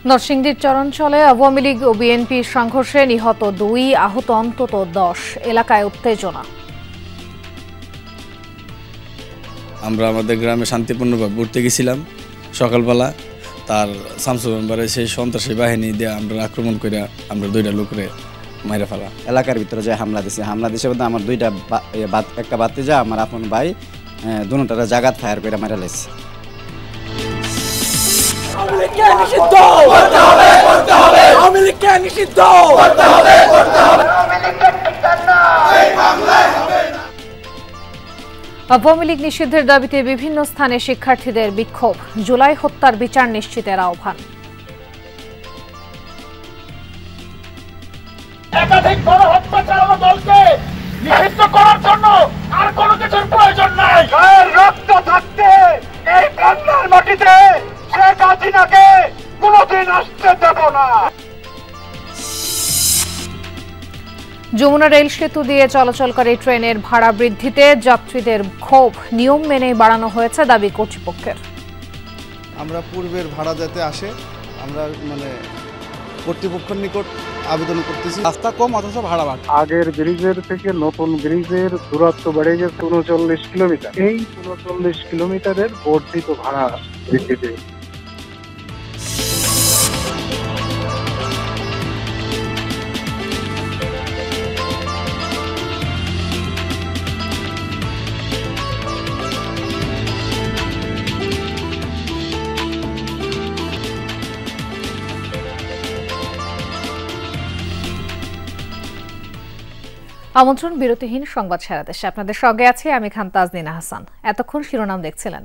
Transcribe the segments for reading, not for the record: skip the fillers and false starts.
নরসিংদীর চরাঞ্চলে আওয়ামী লীগ ও বিএনপির সংঘর্ষে নিহত 2, আহত অন্তত 10। এলাকায় উত্তেজনা। আমরা আমাদের গ্রামে শান্তিপূর্ণভাবে ঘুরতে গেছিলাম সকালবেলা। তার শামসুল মেম্বারে সেই সন্ত্রাসী বাহিনী দিয়ে আমরা আক্রমণ করে আমরা 2টা লোকরে মাইরে ফেলা। এলাকার ভিতরে যে হামলা দিছে বলতে আমার 2টা একটা বাতিজা আমার আপন ভাই দুটারে জাগাত ফায়ার করে মারা লাইছে। আওয়ামী লীগ নিষিদ্ধের দাবিতে বিভিন্ন স্থানে শিক্ষার্থীদের বিক্ষোভ। জুলাই হত্যার বিচার নিশ্চিতের আহ্বান। একাধিক গণহত্যা চালানো দলকে নিষিদ্ধ করার জন্য আর কোনো কিছুর প্রয়োজন নাই। রক্ত থাকতে এই বাংলার মাটিতে শেখ হাসিনাকে কোনোদিন আসতে দেব না। যমুনা রেল সেতু দিয়ে চলাচলকারী ট্রেনের ভাড়া বৃদ্ধিতে যাত্রীদের ক্ষোভ। নিয়ম মেনে বাড়ানো হয়েছে দাবি কর্তৃপক্ষের। আমরা পূর্বের ভাড়া যাতে আসে আমরা কর্তৃপক্ষের নিকট আবেদন করতেছি। রাস্তা কম অথচ ভাড়া বাড়ে। আগের ব্রিজের থেকে নতুন ব্রিজের দূরত্ব বেড়ে গেছে 39 কিলোমিটার। এই 39 কিলোমিটারের বর্ধিত ভাড়া বৃদ্ধিতে আমন্ত্রণ বিরতিহীন সংবাদ সারা দেশে আপনাদের সঙ্গে আছে আমি খান তাজনীনা হাসান। এতক্ষণ শিরোনাম দেখছিলেন।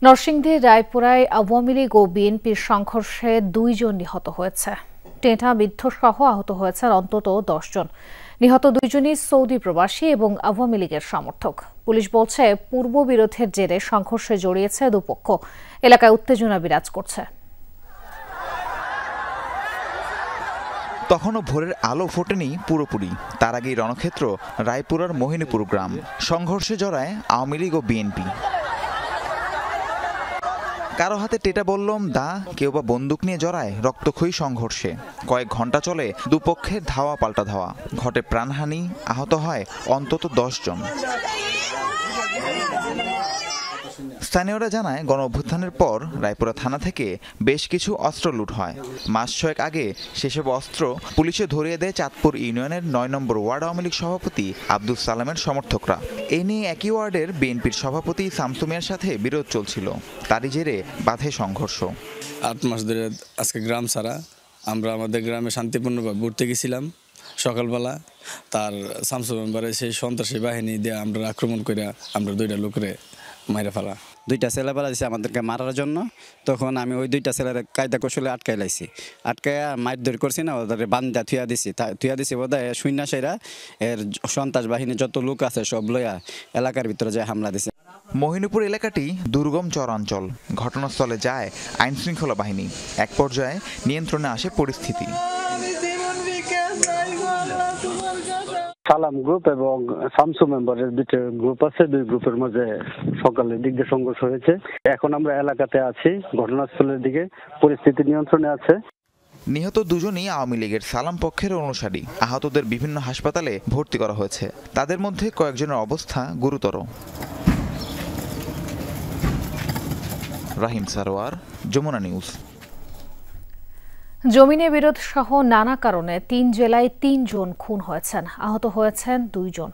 নরসিংদীর রায়পুরায় আওয়ামী লীগ ও বিএনপির সংঘর্ষে 2 জন নিহত হয়েছে। টেঁটা বিদ্ধ সহ আহত হয়েছেন অন্তত 10 জন। নিহত 2 জনই সৌদি প্রবাসী এবং আওয়ামী লীগের সমর্থক। পুলিশ বলছে পূর্ব বিরোধের জেরে সংঘর্ষে জড়িয়েছে দুপক্ষ। এলাকায় উত্তেজনা বিরাজ করছে। তখনও ভোরের আলো ফোটেনি পুরোপুরি। তার আগেই রণক্ষেত্র রায়পুরার মোহিনীপুর গ্রাম। সংঘর্ষে জড়ায় আওয়ামী লীগ ও বিএনপি। কারো হাতে টেটা বললম দা, কেউ বা বন্দুক নিয়ে জড়ায় রক্তক্ষয়ী সংঘর্ষে। কয়েক ঘন্টা চলে দুপক্ষের ধাওয়া পাল্টা ধাওয়া। ঘটে প্রাণহানি, আহত হয় অন্তত 10 জন। স্থানীয়রা জানায় গণ অভ্যুত্থানের পর রায়পুরা থানা থেকে বেশ কিছু অস্ত্র লুট হয়। মাস 6 আগে সেসব অস্ত্র পুলিশে ধরিয়ে দেয় চাঁদপুর ইউনিয়নের 9 নম্বর ওয়ার্ড আওয়ামী লীগ সভাপতি আব্দুল সালামের সমর্থকরা। এ নিয়ে একই ওয়ার্ডের বিএনপির সভাপতি শামসু মিয়ার সাথে বিরোধ চলছিল। তারই জেরে বাধে সংঘর্ষ। 8 মাস ধরে আজকে গ্রাম ছাড়া। আমরা আমাদের গ্রামে শান্তিপূর্ণভাবে ঘুরতে গেছিলাম সকালবেলা। তার শামসুল মেম্বারে সেই সন্ত্রাসী বাহিনী দিয়ে আমরা আক্রমণ করে আমরা 2টা লোকরে মাইরে ফেলা। 2টা ছেলে বেলা দিছে আমাদেরকে মারার জন্য। তখন আমি ওই 2টা ছেলের কায়দা কৌশলে আটকাই লাইছি। আটকাইয়া মারধর করছি না, ওদের বান্ধা থুয়া দিছি বোধহয় সৈন্যাসীরা এর সন্ত্রাস বাহিনী যত লোক আছে সব লইয়া এলাকার ভিতরে যায় হামলা দিছে। মোহিনীপুর এলাকাটি দুর্গম চরাঞ্চল। ঘটনাস্থলে যায় আইন শৃঙ্খলা বাহিনী। এক পর্যায়ে নিয়ন্ত্রণে আসে পরিস্থিতি। সালাম গ্রুপ এবং শামসু মেম্বারের 2টা গ্রুপ আছে। 2 গ্রুপের মধ্যে সকালের দিক দিয়ে সংঘর্ষ হয়েছে। এখন আমরা এলাকাতে আছি, ঘটনাস্থলের দিকে পরিস্থিতি নিয়ন্ত্রণে আছে। নিহত 2 জনই আওয়ামী লীগের সালাম পক্ষের অনুসারী। আহতদের বিভিন্ন হাসপাতালে ভর্তি করা হয়েছে। তাদের মধ্যে কয়েকজনের অবস্থা গুরুতর। রাহিম সারোয়ার, যমুনা নিউজ। জমিনে বিরোধ সহ নানা কারণে 3 জেলায় 3 জন খুন হয়েছেন, আহত হয়েছেন 2 জন।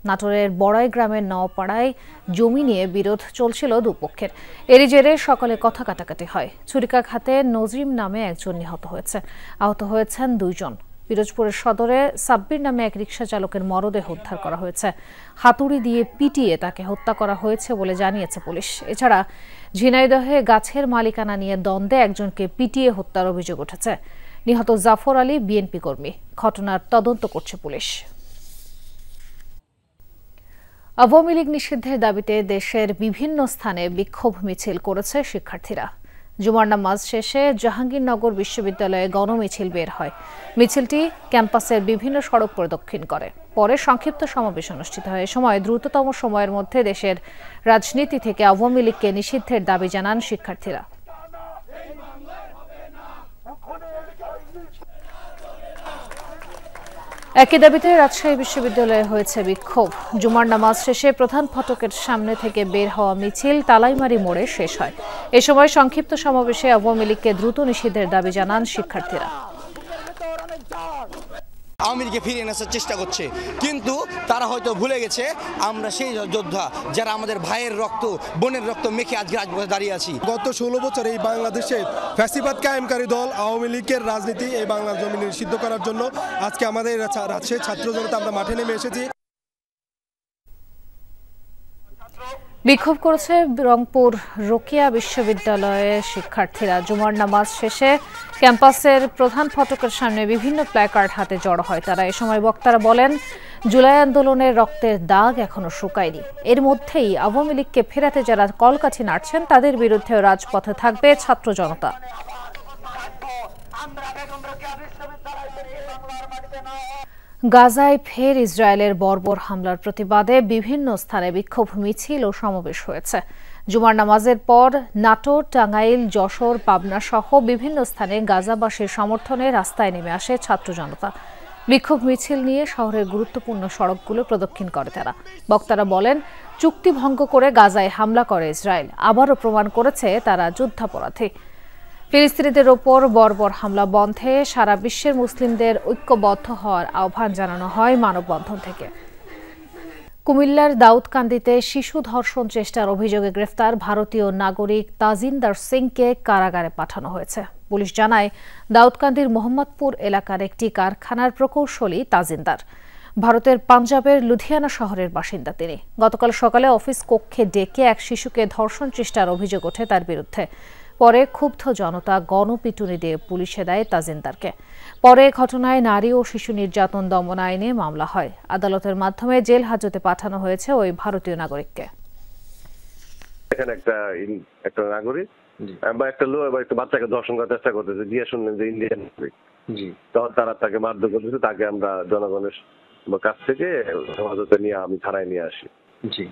নাটোরের বড়াই গ্রামের নওপাড়ায় জমি নিয়ে বিরোধ চলছিল দুপক্ষের। এরই জেরে সকালে কথা কাটাকাটি হয়। ছুরিকাঘাতে নজিম নামে একজন নিহত হয়েছে, আহত হয়েছেন 2 জন। পিরোজপুরের সদরে সাব্বির নামে এক রিকশা চালকের মরদেহ উদ্ধার করা হয়েছে। হাতুড়ি দিয়ে পিটিয়ে তাকে হত্যা করা হয়েছে বলে জানিয়েছে পুলিশ। এছাড়া ঝিনাইদহে গাছের মালিকানা নিয়ে দ্বন্দ্বে একজনকে পিটিয়ে হত্যার অভিযোগ উঠেছে। নিহত জাফর আলী বিএনপি কর্মী। ঘটনার তদন্ত করছে পুলিশ। আওয়ামী লীগ নিষিদ্ধের দাবিতে দেশের বিভিন্ন স্থানে বিক্ষোভ মিছিল করেছে শিক্ষার্থীরা। জুমার নামাজ শেষে জাহাঙ্গীরনগর বিশ্ববিদ্যালয়ে গণমিছিল বের হয়। মিছিলটি ক্যাম্পাসের বিভিন্ন সড়ক প্রদক্ষিণ করে। পরে সংক্ষিপ্ত সমাবেশ অনুষ্ঠিত হয়। এ সময় দ্রুততম সময়ের মধ্যে দেশের রাজনীতি থেকে আওয়ামী লীগকে নিষিদ্ধের দাবি জানান শিক্ষার্থীরা। একই দাবিতে রাজশাহী বিশ্ববিদ্যালয়ে হয়েছে বিক্ষোভ। জুমার নামাজ শেষে প্রধান ফটকের সামনে থেকে বের হওয়া মিছিল তালাইমারি মোড়ে শেষ হয়। এ সময় সংক্ষিপ্ত সমাবেশে আওয়ামী লীগকে দ্রুত নিষিদ্ধের দাবি জানান শিক্ষার্থীরা। আওয়ামী লীগকে ফিরিয়ে আনার চেষ্টা করছে, কিন্তু তারা হয়তো ভুলে গেছে আমরা সেই যোদ্ধা যারা আমাদের ভাইয়ের রক্ত বোনের রক্ত মেখে আজকে রাজপথে দাঁড়িয়ে আছি। গত 16 বছর এই বাংলাদেশে ফ্যাসিবাদ কায়েমকারী দল আওয়ামী লীগের রাজনীতি এই বাংলার জমি নিষিদ্ধ করার জন্য আজকে আমাদের রাজশাহী ছাত্র জনতা আমরা মাঠে নেমে এসেছি। বিক্ষোভ করেছে রংপুর রোকেয়া বিশ্ববিদ্যালয়ের শিক্ষার্থীরা। জুমার নামাজ শেষে ক্যাম্পাসের প্রধান ফটকের সামনে বিভিন্ন প্ল্যাকার্ড হাতে জড়ো হয় তারা। এ সময় বক্তারা বলেন, জুলাই আন্দোলনের রক্তের দাগ এখনো শুকায়নি। এর মধ্যেই আওয়ামী লীগকে ফেরাতে যারা কলকাঠি নাড়ছেন তাদের বিরুদ্ধে রাজপথে থাকবে ছাত্র জনতা। গাজায় ফের ইসরায়েলের বর্বর হামলার প্রতিবাদে বিভিন্ন স্থানে বিক্ষোভ মিছিল ও সমাবেশ হয়েছে। জুমার নামাজের পর নাটোর, টাঙ্গাইল, যশোর, পাবনা সহ বিভিন্ন স্থানে গাজাবাসীর সমর্থনে রাস্তায় নেমে আসে ছাত্র জনতা। বিক্ষোভ মিছিল নিয়ে শহরের গুরুত্বপূর্ণ সড়কগুলো প্রদক্ষিণ করে তারা। বক্তারা বলেন, চুক্তি ভঙ্গ করে গাজায় হামলা করে ইসরায়েল আবারও প্রমাণ করেছে তারা যুদ্ধাপরাধী। ফিলিস্তিনিদের ওপর বর্বর হামলা বন্ধে সারা বিশ্বের মুসলিমদের ঐক্যবদ্ধ হওয়ার আহ্বান জানানো হয় মানববন্ধন থেকে। কুমিল্লার দাউদকান্দিতে শিশু ধর্ষণ চেষ্টার অভিযোগে গ্রেফতার ভারতীয় নাগরিক তাজিন্দার সিংকে কারাগারে পাঠানো হয়েছে। পুলিশ জানায়, দাউদকান্দির মোহাম্মদপুর এলাকার একটি কারখানার প্রকৌশলী তাজিন্দার। ভারতের পাঞ্জাবের লুধিয়ানা শহরের বাসিন্দা তিনি। গতকাল সকালে অফিস কক্ষে ডেকে এক শিশুকে ধর্ষণ চেষ্টার অভিযোগ ওঠে তার বিরুদ্ধে। পরে ক্ষুব্ধ জনতা গণপিটুনি দিয়ে পুলিশে দেয় তাজিন্দারকে। পরে ঘটনায় নারী ও শিশু নির্যাতন দমন আইনে মামলা হয়। আদালতের মাধ্যমে জেল হাজতে পাঠানো হয়েছে ওই ভারতীয় নাগরিককে। এখানে একটা নাগরিক বা একটা লোক বা একটা বাচ্চাকে ধর্ষণ করার চেষ্টা করতেছে, গিয়ে শুনলেন যে ইন্ডিয়ান নাগরিক, তখন তারা তাকে মারধর করতেছে। তাকে আমরা জনগণের কাছ থেকে হেফাজতে নিয়ে আমি থানায় নিয়ে আসি,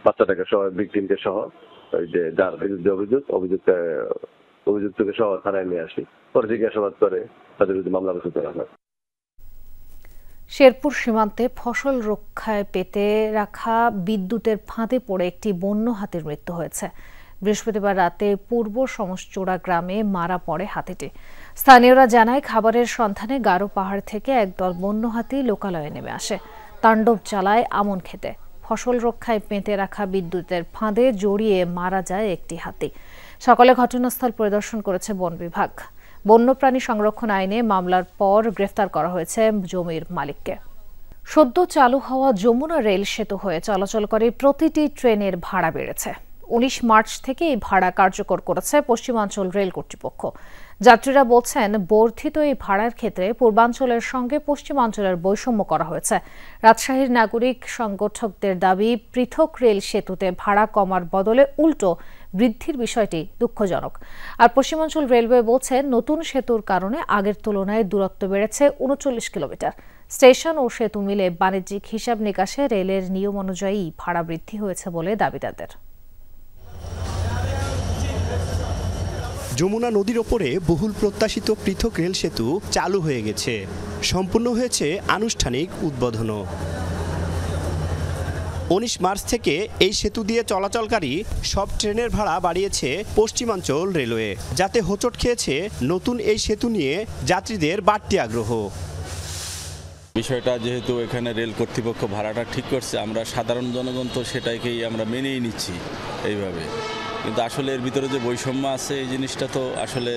বাচ্চাটাকে সহ, ভিকটিমকে সহ, ওই যে যার বিরুদ্ধে অভিযুক্তকে সহ থানায় নিয়ে আসি। পরে জিজ্ঞাসাবাদ করে তাদের বিরুদ্ধে মামলা রুজু করা হয়। শেরপুর সীমান্তে ফসল রক্ষায় পেতে রাখা বিদ্যুতের ফাঁদে পড়ে একটি বন্য হাতির মৃত্যু হয়েছে। বৃহস্পতিবার রাতে পূর্ব সমসচূড়া গ্রামে মারা পড়ে হাতিটি। স্থানীয়রা জানায়, খাবারের সন্ধানে গারো পাহাড় থেকে একদল বন্য হাতি লোকালয়ে নেমে আসে, তাণ্ডব চালায় আমন খেতে। ফসল রক্ষায় পেতে রাখা বিদ্যুতের ফাঁদে জড়িয়ে মারা যায় একটি হাতি। সকালে ঘটনাস্থল পরিদর্শন করেছে বন বিভাগ। বন্যপ্রাণী সংরক্ষণ আইনে মামলার পর গ্রেফতার করা হয়েছে জমির মালিককে। সদ্য চালু হওয়া যমুনা রেল সেতু হয়ে চলাচলকারী প্রতিটি ট্রেনের ভাড়া বেড়েছে। 19 মার্চ থেকে এই ভাড়া কার্যকর করেছে পশ্চিমাঞ্চল রেল কর্তৃপক্ষ। যাত্রীরা বলছেন, বর্ধিত এই ভাড়ার ক্ষেত্রে পূর্বাঞ্চলের সঙ্গে পশ্চিমাঞ্চলের বৈষম্য করা হয়েছে। রাজশাহীর নাগরিক সংগঠকদের দাবি, পৃথক রেল সেতুতে ভাড়া কমার বদলে উল্টো বৃদ্ধির বিষয়টি দুঃখজনক। আর পশ্চিমাঞ্চল রেলওয়ে বলছে, নতুন সেতুর কারণে আগের তুলনায় দূরত্ব বেড়েছে 39 কিলোমিটার। স্টেশন ও সেতু মিলে বাণিজ্যিক হিসাব নিকাশে রেলের নিয়ম অনুযায়ী ভাড়া বৃদ্ধি হয়েছে বলে দাবি তাদের। যমুনা নদীর ওপরে বহুল প্রত্যাশিত পৃথক রেল সেতু চালু হয়ে গেছে। সম্পূর্ণ হয়েছে আনুষ্ঠানিক উদ্বোধনও। 19 মার্চ থেকে এই সেতু দিয়ে চলাচলকারী সব ট্রেনের ভাড়া বাড়িয়েছে পশ্চিমাঞ্চল রেলওয়ে, যাতে হোঁচট খেয়েছে নতুন এই সেতু নিয়ে যাত্রীদের বাড়তি আগ্রহ। বিষয়টা যেহেতু এখানে রেল কর্তৃপক্ষ ভাড়াটা ঠিক করছে, আমরা সাধারণ জনগণ তো সেটাকেই আমরা মেনেই নিচ্ছি এইভাবে। কিন্তু আসলে এর ভিতরে যে বৈষম্য আছে, এই জিনিসটা তো আসলে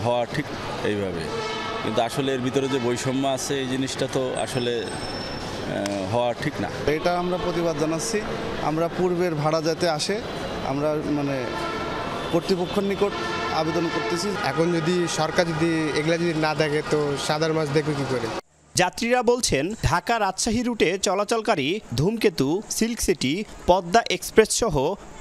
হওয়া ঠিক এইভাবে। কিন্তু আসলে এর ভিতরে যে বৈষম্য আছে, এই জিনিসটা তো আসলে হওয়া ঠিক না। এটা আমরা প্রতিবাদ জানাচ্ছি। আমরা পূর্বের ভাড়া যাতে আসে আমরা কর্তৃপক্ষের নিকট আবেদন করতেছি। এখন যদি সরকার যদি এগুলা যদি না দেখে তো সাধারণ মানুষ দেখবে কি করে? যাত্রীরা বলছেন, ঢাকা রাজশাহী রুটে চলাচলকারী ধূমকেতু, সিল্ক সিটি, পদ্মা এক্সপ্রেস সহ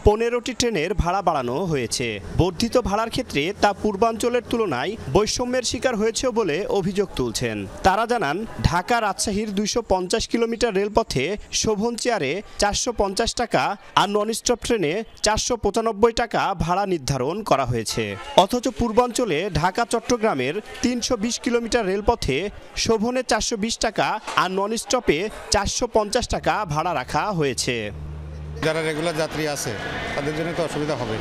15টি ট্রেনের ভাড়া বাড়ানো হয়েছে। বর্ধিত ভাড়ার ক্ষেত্রে তা পূর্বাঞ্চলের তুলনায় বৈষম্যের শিকার হয়েছে বলে অভিযোগ তুলছেন। তারা জানান, ঢাকা রাজশাহীর 250 কিলোমিটার রেলপথে শোভন চেয়ারে 450 টাকা আর নন স্টপ ট্রেনে 495 টাকা ভাড়া নির্ধারণ করা হয়েছে। অথচ পূর্বাঞ্চলে ঢাকা চট্টগ্রামের 320 কিলোমিটার রেলপথে শোভনে 420 টাকা আর নন স্টপে 450 টাকা ভাড়া রাখা হয়েছে। যারা রেগুলার যাত্রী আছে তাদের জন্য তো অসুবিধা হবে,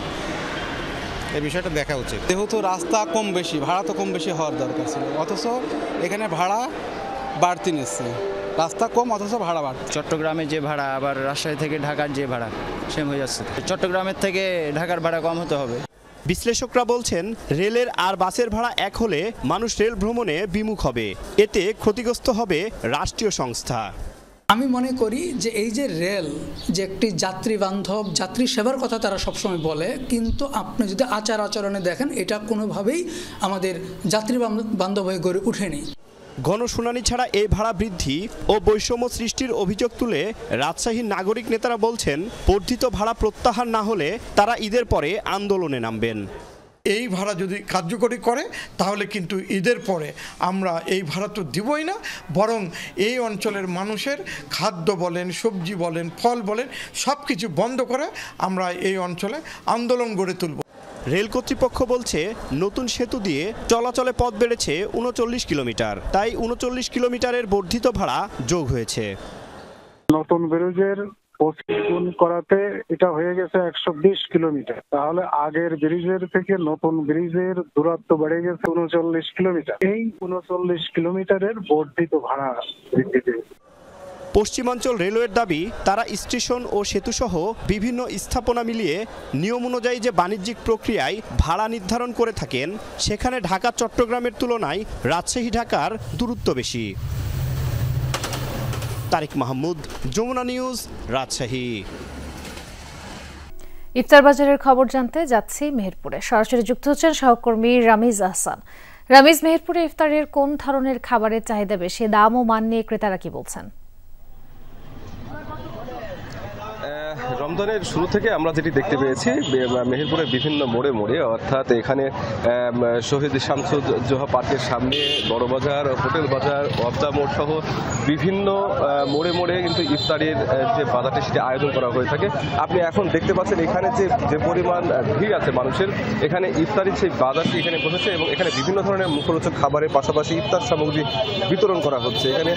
এই বিষয়টা দেখা উচিত। যেহেতু রাস্তা কম বেশি, ভাড়া তো কম বেশি হওয়ার দরকার ছিল, অথচ এখানে ভাড়া বাড়তি নিচ্ছে। রাস্তা কম অথচ ভাড়া বাড়ছে। চট্টগ্রামের যে ভাড়া আবার রাজশাহী থেকে ঢাকার যে ভাড়া সেম হয়ে যাচ্ছে। চট্টগ্রামের থেকে ঢাকার ভাড়া কম হতে হবে। বিশ্লেষকরা বলছেন রেলের আর বাসের ভাড়া এক হলে মানুষ রেল ভ্রমণে বিমুখ হবে, এতে ক্ষতিগ্রস্ত হবে রাষ্ট্রীয় সংস্থা। আমি মনে করি যে এই যে রেল যে একটি যাত্রী বান্ধব যাত্রী সেবার কথা তারা সবসময় বলে, কিন্তু আপনি যদি আচার আচরণে দেখেন এটা কোনোভাবেই আমাদের যাত্রী বান্ধব হয়ে গড়ে ওঠেনি। গণশুনানি ছাড়া এই ভাড়া বৃদ্ধি ও বৈষম্য সৃষ্টির অভিযোগ তুলে রাজশাহীর নাগরিক নেতারা বলছেন বর্ধিত ভাড়া প্রত্যাহার না হলে তারা ঈদের পরে আন্দোলনে নামবেন। এই ভাড়া যদি কার্যকরী করে তাহলে কিন্তু ঈদের পরে আমরা এই ভাড়া তো দিবই না, বরং এই অঞ্চলের মানুষের খাদ্য বলেন, সবজি বলেন, ফল বলেন সব কিছু বন্ধ করে আমরা এই অঞ্চলে আন্দোলন গড়ে তুলব। রেল কর্তৃপক্ষ বলছে নতুন সেতু দিয়ে চলাচলে পথ বেড়েছে 39 কিলোমিটার, তাই 39 কিলোমিটারের বর্ধিত ভাড়া যোগ হয়েছে। নতুন ব্রিজের 25 গুণ করাতে এটা হয়ে গেছে 120 কিলোমিটার, তাহলে আগের ব্রিজের থেকে নতুন ব্রিজের দূরত্ব বেড়ে গেছে 39 কিলোমিটার। এই 39 কিলোমিটারের বর্ধিত ভাড়া বৃদ্ধি পেয়েছে। পশ্চিমাঞ্চল রেলওয়ের দাবি তারা স্টেশন ও সেতুসহ বিভিন্ন স্থাপনা মিলিয়ে নিয়ম অনুযায়ী যে বাণিজ্যিক প্রক্রিয়ায় ভাড়া নির্ধারণ করে থাকেন সেখানে ঢাকা চট্টগ্রামের তুলনায় রাজশাহী ঢাকার দূরত্ব বেশি। তারিক মাহমুদ, যমুনা নিউজ, রাজশাহী। ইফতার বাজারের খবর জানতে যাচ্ছি মেহেরপুরে। সরাসরি যুক্ত হচ্ছেন সহকর্মী রামিজ আহসান। রামিজ, মেহেরপুরে ইফতারের কোন ধরনের খাবারের চাহিদা বেশি, দাম ও মান নিয়ে ক্রেতারা কি বলছেন? রমজানের শুরু থেকে আমরা যেটি দেখতে পেয়েছি মেহেরপুরের বিভিন্ন মোড়ে মোড়ে, অর্থাৎ এখানে শহীদ শামসুজ্জোহা পার্কের সামনে, বড়বাজার, হোটেল বাজার, অবদা মোড় সহ বিভিন্ন মোড়ে মোড়ে কিন্তু ইফতারের যে বাজারটি সেটি আয়োজন করা হয়ে থাকে। আপনি এখন দেখতে পাচ্ছেন এখানে যে পরিমাণ ভিড় আছে মানুষের, এখানে ইফতারির সেই বাজারটি এখানে বসেছে এবং এখানে বিভিন্ন ধরনের মুখরোচক খাবারের পাশাপাশি ইফতার সামগ্রী বিতরণ করা হচ্ছে। এখানে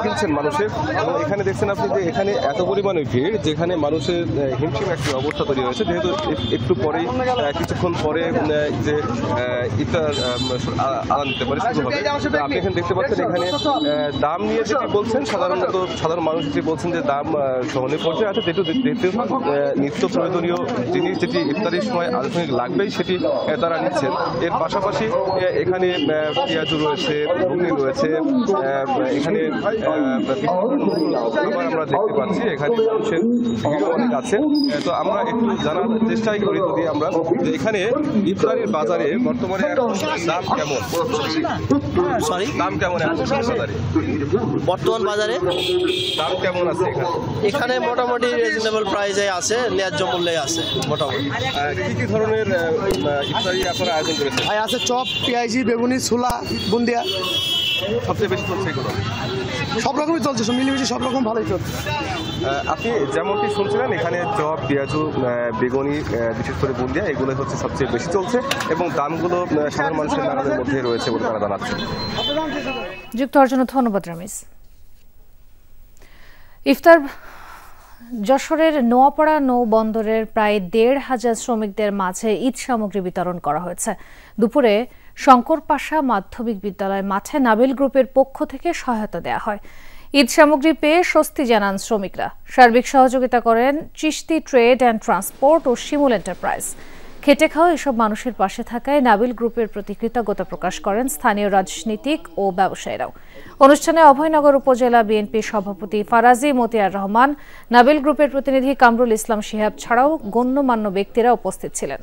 কিনছেন মানুষের, এবং এখানে দেখছেন আপনি যে এখানে এত পরিমাণে ভিড় যেখানে মানুষের হিমশিম একটি অবস্থা তৈরি হয়েছে, যেহেতু একটু পরেই কিছুক্ষণ পরে যে ইফতার আদান দিতে পারে শুরু হবে। আপনি এখানে দেখতে পাচ্ছেন এখানে দাম নিয়ে যেটি বলছেন সাধারণত সাধারণ মানুষ যেটি বলছেন যে দাম সহনীয় পর্যায়ে আছে, যেহেতু নিত্য প্রয়োজনীয় জিনিস যেটি ইফতারের সময় আনুষ্ঠানিক লাগবেই সেটি তারা নিচ্ছেন। এর পাশাপাশি এখানে পেঁয়াজু রয়েছে, ঘুগনি রয়েছে, এখানে আমরা দেখতে পাচ্ছি এখানে মানুষের ভিড় অনেক আছে। তো আমরা একটু জানার চেষ্টাই করি যদি আমরা যে এখানে ইফতারের বাজারে বর্তমানে দাম কেমন, দাম কেমন বাজারে, বর্তমান বাজারে দাম কেমন আছে এখানে মোটামুটি রিজনেবল প্রাইসে আছে, ন্যায্য মূল্যে আছে মোটামুটি। কি কি ধরনের ইফতারি আপনারা আয়োজন করেছেন? আছে চপ, পেঁয়াজি, বেগুনি, ছোলা, বুন্দিয়া। সবচেয়ে বেশি চলছে এগুলো? সব রকমই চলছে, মিলেমিশে সব রকম ভালোই চলছে। আপনি যেমনটি শুনছিলেন এখানে চপ, পেঁয়াজু, বেগুনি, বিশেষ করে বুন্দিয়া এগুলো হচ্ছে সবচেয়ে বেশি চলছে এবং দামগুলো সাধারণ মানুষের নাগালের মধ্যে রয়েছে বলে তারা জানাচ্ছে। যুক্ত হওয়ার জন্য ধন্যবাদ রামিজ। ইফতার যশোরের নোয়াপাড়া নৌবন্দরের প্রায় ১৫০০ শ্রমিকদের মাঝে ঈদ সামগ্রী বিতরণ করা হয়েছে। দুপুরে শঙ্করপাশা মাধ্যমিক বিদ্যালয় মাঠে নাবিল গ্রুপের পক্ষ থেকে সহায়তা দেওয়া হয়। ঈদ সামগ্রী পেয়ে স্বস্তি জানান শ্রমিকরা। সার্বিক সহযোগিতা করেন চিশতি ট্রেড অ্যান্ড ট্রান্সপোর্ট ও শিমুল এন্টারপ্রাইজ। খেটে খাওয়া এসব মানুষের পাশে থাকায় নাবিল গ্রুপের প্রতি কৃতজ্ঞতা প্রকাশ করেন স্থানীয় রাজনীতিক ও ব্যবসায়ীরাও। অনুষ্ঠানে অভয়নগর উপজেলা বিএনপির সভাপতি ফারাজি মতিয়ার রহমান, নাবিল গ্রুপের প্রতিনিধি কামরুল ইসলাম শিহাব ছাড়াও গণ্যমান্য ব্যক্তিরা উপস্থিত ছিলেন।